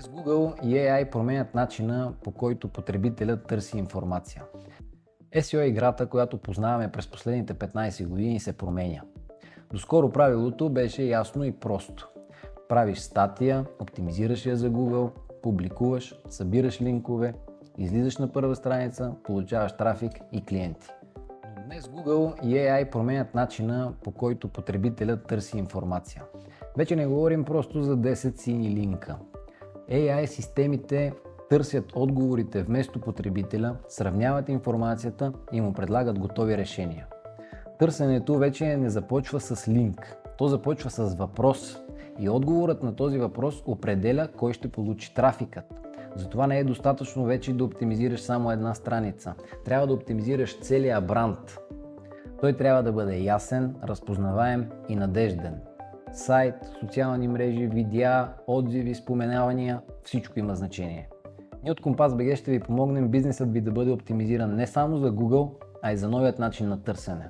Днес Google и AI променят начина, по който потребителят търси информация. SEO е играта, която познаваме през последните 15 години, се променя. Доскоро правилото беше ясно и просто. Правиш статия, оптимизираш я за Google, публикуваш, събираш линкове, излизаш на първа страница, получаваш трафик и клиенти. Но днес Google и AI променят начина, по който потребителят търси информация. Вече не говорим просто за 10 сини линка. AI системите търсят отговорите вместо потребителя, сравняват информацията и му предлагат готови решения. Търсенето вече не започва с линк, то започва с въпрос и отговорът на този въпрос определя кой ще получи трафикът. Затова не е достатъчно вече да оптимизираш само една страница, трябва да оптимизираш целия бранд. Той трябва да бъде ясен, разпознаваем и надежден. Сайт, социални мрежи, видеа, отзиви, споменавания, всичко има значение. Ние от Compass BG ще ви помогнем бизнесът ви да бъде оптимизиран не само за Google, а и за новият начин на търсене.